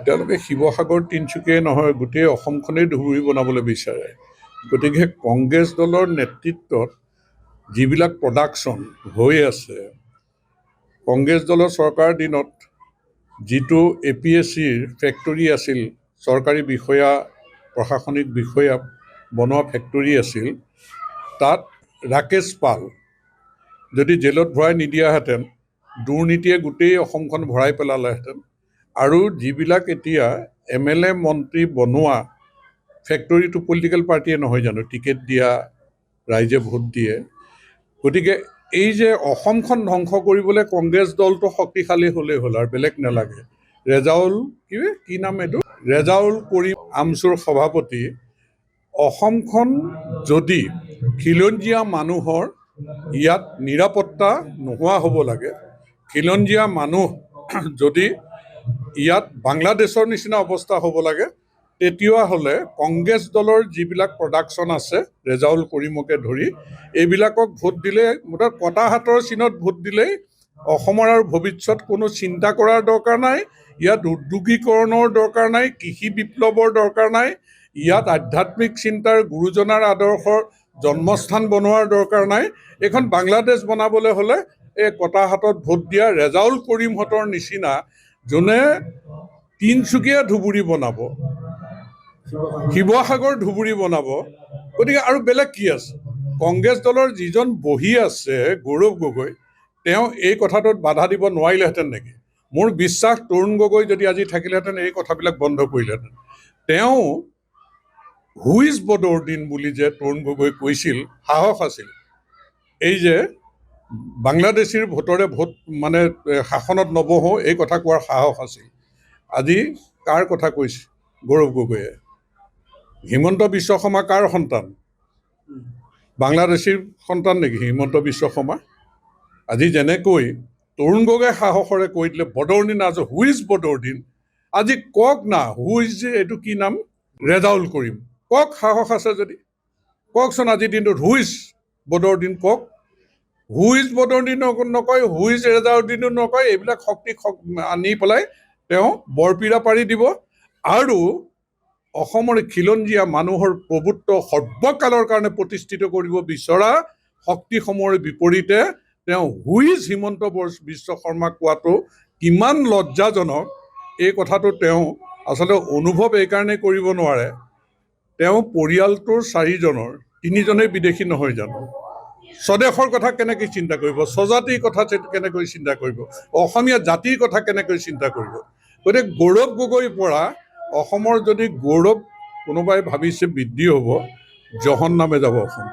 তেওঁলোকে শিৱসাগৰ তিনিচুকীয়াই নহয় গোটেই অসমখনেই ধুবুৰী বনাবলৈ বিচাৰে। গতিকে কংগ্ৰেছ দলৰ নেতৃত্বত যিবিলাক প্ৰডাকশ্যন হৈ আছে, কংগ্ৰেছ দলৰ চৰকাৰৰ দিনত যিটো APSCৰ ফেক্টৰী আছিল, চৰকাৰী বিষয়া প্ৰশাসনিক বিষয়া বনোৱা ফেক্টৰী আছিল, তাত ৰাকেশ পাল যদি জেলত ভৰাই নিদিয়াহেঁতেন দুৰ্নীতিয়ে গোটেই অসমখন ভৰাই পেলালেহেঁতেন। আৰু যিবিলাক এতিয়া MLA মন্ত্ৰী বনোৱা ফেক্টৰীটো পলিটিকেল পাৰ্টিয়ে নহয় জানো, টিকেট দিয়া, ৰাইজে ভোট দিয়ে। গতিকে এই যে অসমখন ধ্বংস কৰিবলৈ কংগ্ৰেছ দলটো শক্তিশালী হ'লেই হ'ল আৰু বেলেগ নালাগে। কি নাম এইটো, ৰেজাউল কৰিম আমছুৰ সভাপতি। অসমখন যদি খিলঞ্জীয়া মানুহৰ ইয়াত নিৰাপত্তা নোহোৱা হ'ব লাগে, খিলঞ্জীয়া মানুহ যদি ইয়াত বাংলাদেশৰ নিচিনা অৱস্থা হ'ব লাগে, তেতিয়াহ'লে কংগ্ৰেছ দলৰ যিবিলাক প্ৰডাকশ্যন আছে ৰেজাউল কৰিমকে ধৰি এইবিলাকক ভোট দিলে, মুঠতে কটা হাতৰ চিনত ভোট দিলেই অসমৰ আৰু ভৱিষ্যত কোনো চিন্তা কৰাৰ দৰকাৰ নাই। ইয়াত উদ্যোগীকৰণৰ দৰকাৰ নাই, কৃষি বিপ্লৱৰ দৰকাৰ নাই, ইয়াত আধ্যাত্মিক চিন্তাৰ গুৰুজনাৰ আদৰ্শৰ জন্মস্থান বনোৱাৰ দৰকাৰ নাই। এইখন বাংলাদেশ বনাবলৈ হ'লে এই কটা হাতত ভোট দিয়া ৰেজাউল কৰিমহঁতৰ নিচিনা যোনে তিনিচুকীয়া ধুবুৰী বনাব, শিৱসাগৰ ধুবুৰী বনাব। গতিকে আৰু বেলেগ কি আছে? কংগ্ৰেছ দলৰ যিজন বহি আছে গৌৰৱ গগৈ, তেওঁ এই কথাটোত বাধা দিব নোৱাৰিলেহেঁতেন নেকি? মোৰ বিশ্বাস তৰুণ গগৈ যদি আজি থাকিলেহেঁতেন এই কথাবিলাক বন্ধ কৰিলেহেঁতেন। তেওঁ হুইজ বদৰুদ্দিন বুলি যে তৰুণ গগৈ কৈছিল, সাহস আছিল। এই যে বাংলাদেশীৰ ভোটৰে ভোট মানে শাসনত নবহোঁ এই কথা কোৱাৰ সাহস আছিল। আজি কাৰ কথা কৈছে গৌৰৱ গগৈয়ে? হিমন্ত বিশ্ব শৰ্মা কাৰ সন্তান? বাংলাদেশীৰ সন্তান নেকি হিমন্ত বিশ্ব শৰ্মা? আজি যেনেকৈ তৰুণ গগৈয়ে সাহসেৰে কৈ দিলে বদৰুদ্দিন আজি হুইজ বদৰুদ্দিন, আজি কওক না হুইজ এইটো কি নাম, ৰেজাউল কৰিম, কওক সাহস আছে যদি কওকচোন আজিৰ দিনটোত হুইজ বদৰুদ্দিন কওক। হুইজ বদৰুদ্দিনো নকয়, হুইজ ৰেজাউদ্দিনো নকয়, এইবিলাক শক্তি আনি পেলাই তেওঁ বৰপীৰা পাৰি দিব। আৰু অসমৰ খিলঞ্জীয়া মানুহৰ প্ৰভুত্ব সৰ্বকালৰ কাৰণে প্ৰতিষ্ঠিত কৰিব বিচৰা শক্তিসমূহৰ বিপৰীতে তেওঁ হুইজ হিমন্ত বিশ্ব শৰ্মাক কোৱাটো কিমান লজ্জাজনক, এই কথাটো তেওঁ আচলতে অনুভৱ এইকাৰণে কৰিব নোৱাৰে। তেওঁ পৰিয়ালটোৰ 4জনৰ 3জনেই বিদেশী নহয় জানো? স্বদেশৰ কথা কেনেকৈ চিন্তা কৰিব? স্বজাতিৰ কথা কেনেকৈ চিন্তা কৰিব? অসমীয়া জাতিৰ কথা কেনেকৈ চিন্তা কৰিব? গতিকে গৌৰৱ গগৈৰ পৰা অসমৰ যদি গৌৰৱ কোনোবাই ভাবিছে বৃদ্ধি হ'ব, জহন্নামে যাব অসম।